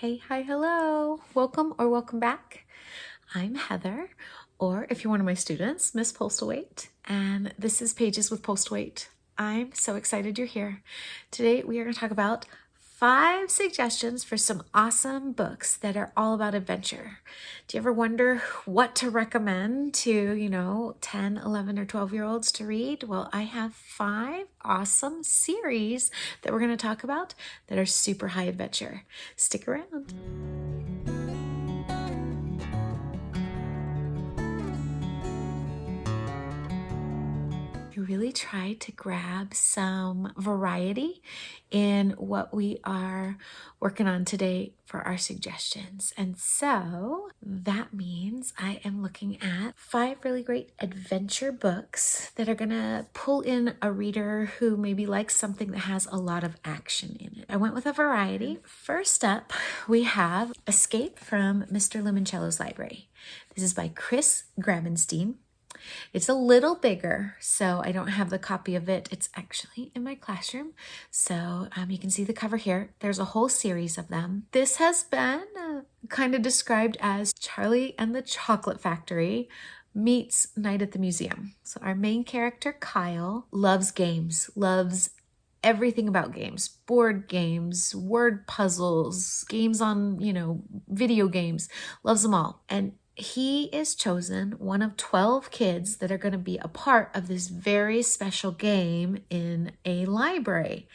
Hey, hi, hello. Welcome or welcome back. I'm Heather, or if you're one of my students, Miss Postlethwaite, and this is Pages with Postlethwaite. I'm so excited you're here. Today we are going to talk about 5 suggestions for some awesome books that are all about adventure. Do you ever wonder what to recommend to, 10, 11, or 12-year-olds to read? Well, I have 5 awesome series that we're going to talk about that are super high adventure. Stick around. I really try to grab some variety in what we are working on today for our suggestions. And so that means I am looking at 5 really great adventure books that are going to pull in a reader who maybe likes something that has a lot of action in it. I went with a variety. First up, we have Escape from Mr Loos Library. This is by Chris Grabenstein. It's a little bigger, so I don't have the copy of it. It's actually in my classroom. So you can see the cover here. There's a whole series of them. This has been kind of described as Charlie and the Chocolate Factory meets Night at the Museum. So our main character, Kyle, loves games, loves everything about games, board games, word puzzles, games on, video games, loves them all. And he is chosen one of 12 kids that are going to be a part of this very special game in a library.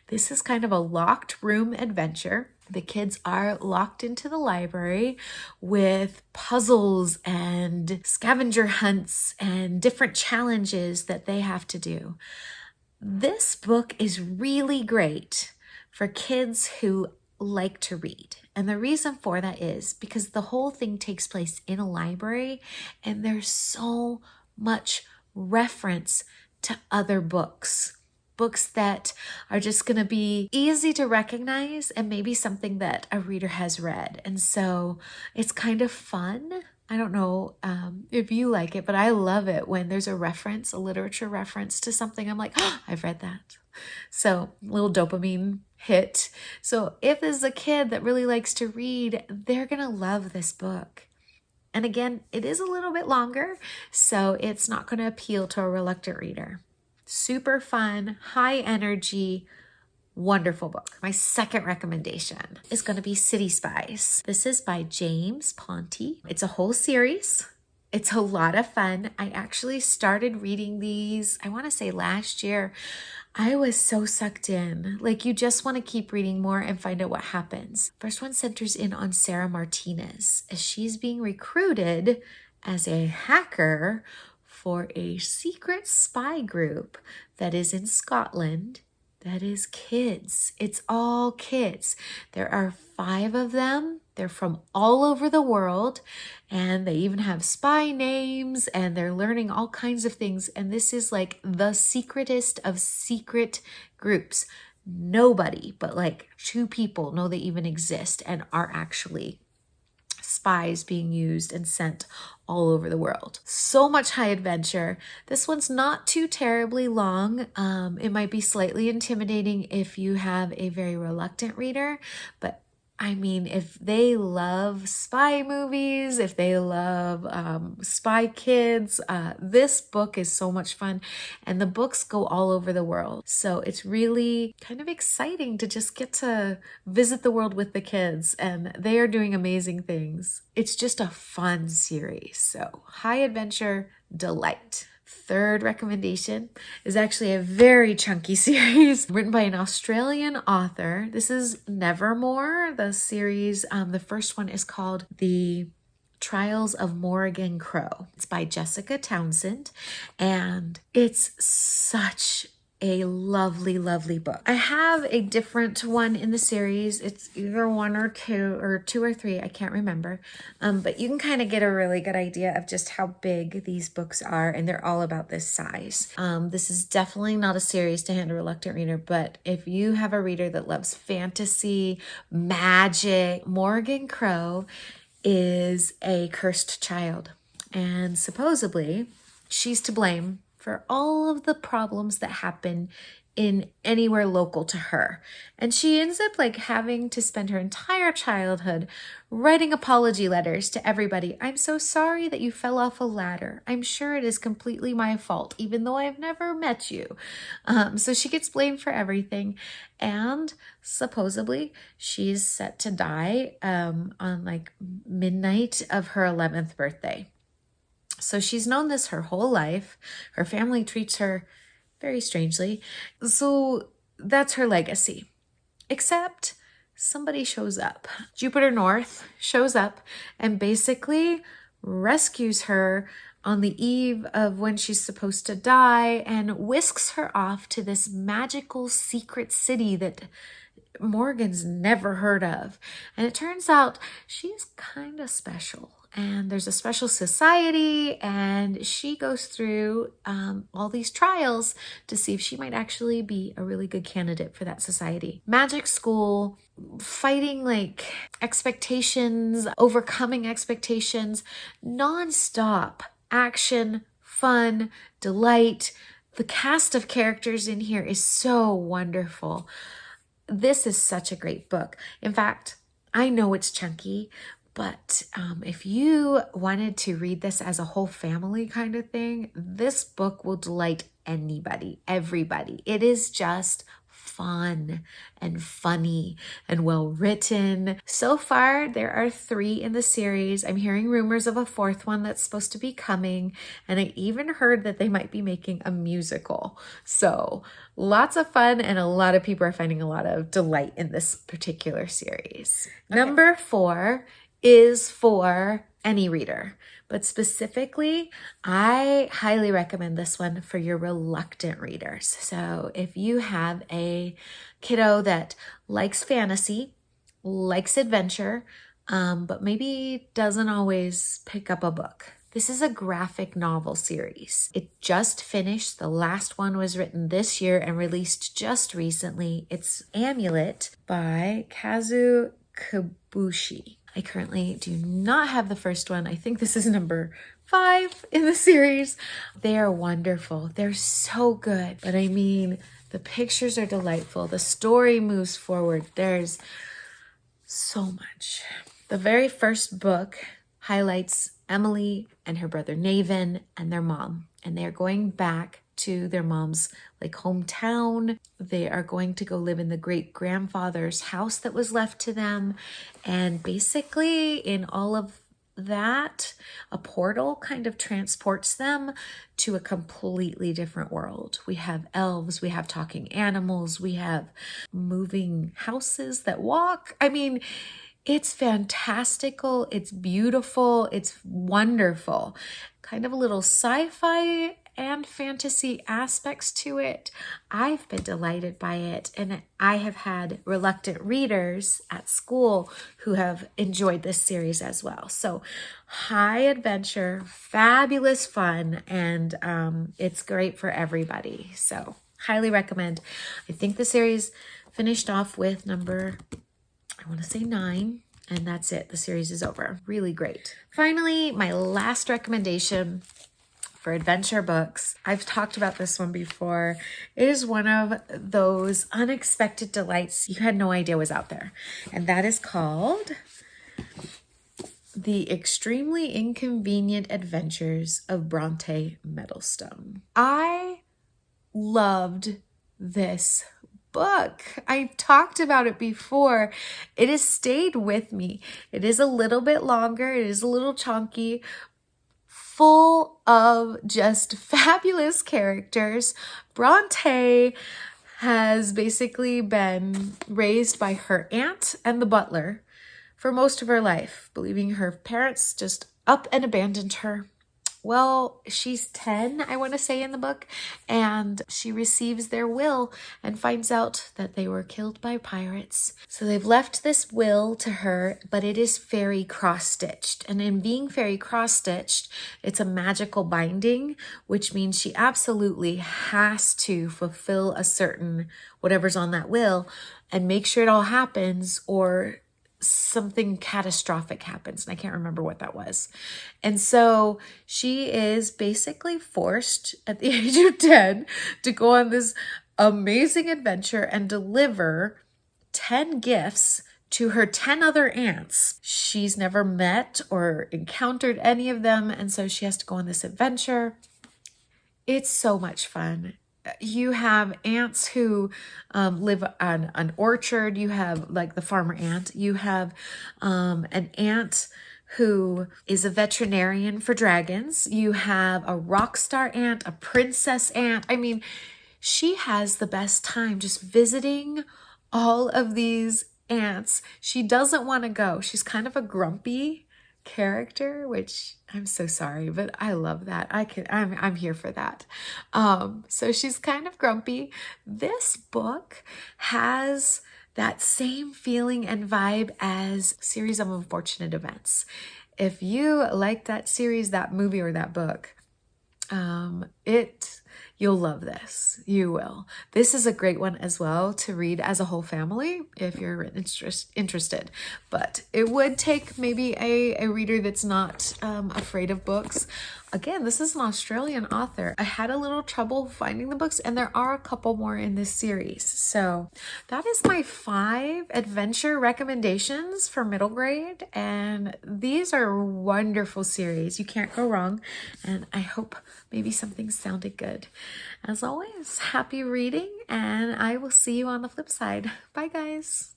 This is kind of a locked room adventure. The kids are locked into the library with puzzles and scavenger hunts and different challenges that they have to do. This book is really great for kids who like to read. And the reason for that is because the whole thing takes place in a library and there's so much reference to other books. Books that are just going to be easy to recognize and maybe something that a reader has read. And so it's kind of fun. I don't know if you like it, but I love it when there's a reference, a literature reference to something. I'm like, oh, I've read that. So little dopamine hit. So if there's a kid that really likes to read, they're going to love this book. And again, it is a little bit longer, so it's not going to appeal to a reluctant reader. Super fun, high energy, wonderful book. My second recommendation is going to be City Spies. This is by James Bronte. It's a whole series. It's a lot of fun. I actually started reading these, I want to say last year. I was so sucked in. Like, you just want to keep reading more and find out what happens. First one centers in on Sarah Martinez as she's being recruited as a hacker for a secret spy group that is in Scotland. That is kids. It's all kids. There are 5 of them. They're from all over the world, and they even have spy names, and they're learning all kinds of things. And this is like the secretest of secret groups. Nobody but like 2 people know they even exist and are actually spies being used and sent all over the world. So much high adventure. This one's not too terribly long. It might be slightly intimidating if you have a very reluctant reader, but I mean, if they love spy movies, if they love Spy Kids, this book is so much fun. And the books go all over the world. So it's really kind of exciting to just get to visit the world with the kids. And they are doing amazing things. It's just a fun series. So high adventure delight. Third recommendation is actually a very chunky series written by an Australian author. This is Nevermore, the series. The first one is called The Trials of Morrigan Crow. It's by Jessica Townsend, and it's such a lovely, lovely book. I have a different one in the series. It's either 1 or 2 or 2 or 3. I can't remember. But you can kind of get a really good idea of just how big these books are, and they're all about this size. This is definitely not a series to hand a reluctant reader, but if you have a reader that loves fantasy, magic, Morrigan Crow is a cursed child, and supposedly she's to blame for all of the problems that happen in anywhere local to her. And she ends up like having to spend her entire childhood writing apology letters to everybody. I'm so sorry that you fell off a ladder. I'm sure it is completely my fault, even though I've never met you. So she gets blamed for everything. And supposedly she's set to die on like midnight of her 11th birthday. So she's known this her whole life. Her family treats her very strangely. So that's her legacy. Except somebody shows up. Jupiter North shows up and basically rescues her on the eve of when she's supposed to die and whisks her off to this magical secret city that Morgan's never heard of. And it turns out she's kind of special. And there's a special society, and she goes through all these trials to see if she might actually be a really good candidate for that society. Magic school, fighting like expectations, overcoming expectations, nonstop action, fun, delight. The cast of characters in here is so wonderful. This is such a great book. In fact, I know it's chunky, but if you wanted to read this as a whole family kind of thing, this book will delight anybody, everybody. It is just fun and funny and well written. So far, there are 3 in the series. I'm hearing rumors of a 4th one that's supposed to be coming, and I even heard that they might be making a musical. So lots of fun, and a lot of people are finding a lot of delight in this particular series. Okay. Number 4 is for any reader, but specifically, I highly recommend this one for your reluctant readers. So if you have a kiddo that likes fantasy, likes adventure, but maybe doesn't always pick up a book, this is a graphic novel series. It just finished. The last one was written this year and released just recently. It's Amulet by Kazu Kibushi. I currently do not have the first one. I think this is number 5 in the series. They are wonderful. They're so good. But I mean, the pictures are delightful. The story moves forward. There's so much. The very first book highlights Emily and her brother Naven and their mom. And they're going back to their mom's like hometown. They are going to go live in the great grandfather's house that was left to them. And basically in all of that, a portal kind of transports them to a completely different world. We have elves, we have talking animals, we have moving houses that walk. I mean, it's fantastical, it's beautiful, it's wonderful. Kind of a little sci-fi and fantasy aspects to it. I've been delighted by it, and I have had reluctant readers at school who have enjoyed this series as well. So high adventure, fabulous fun, and it's great for everybody. So highly recommend. I think the series finished off with number, I want to say 9. And that's it. The series is over. Really great. Finally, my last recommendation for adventure books. I've talked about this one before. It is one of those unexpected delights you had no idea was out there. And that is called The Extremely Inconvenient Adventures of Bronte Metalstone. I loved this book. I talked about it before. It has stayed with me. It is a little bit longer. It is a little chunky, full of just fabulous characters. Bronte has basically been raised by her aunt and the butler for most of her life, believing her parents just up and abandoned her. Well, she's 10, I want to say in the book, and she receives their will and finds out that they were killed by pirates. So they've left this will to her, but it is fairy cross-stitched. And in being fairy cross-stitched, it's a magical binding, which means she absolutely has to fulfill a certain whatever's on that will and make sure it all happens, or something catastrophic happens. And I can't remember what that was. And so she is basically forced at the age of 10 to go on this amazing adventure and deliver 10 gifts to her 10 other aunts. She's never met or encountered any of them, and so she has to go on this adventure. It's so much fun. You have aunts who live on an orchard. You have like the farmer aunt. You have an aunt who is a veterinarian for dragons. You have a rock star aunt, a princess aunt. I mean, she has the best time just visiting all of these aunts. She doesn't want to go. She's kind of a grumpy character, which I'm so sorry, but I love that. I'm here for that. So she's kind of grumpy. This book has that same feeling and vibe as Series of Unfortunate Events. If you like that series, that movie, or that book, you'll love this. You will. This is a great one as well to read as a whole family if you're interested. But it would take maybe a reader that's not afraid of books. Again, this is an Australian author. I had a little trouble finding the books, and there are a couple more in this series. So that is my 5 adventure recommendations for middle grade. And these are wonderful series. You can't go wrong. And I hope maybe something sounded good. As always, happy reading, and I will see you on the flip side. Bye, guys.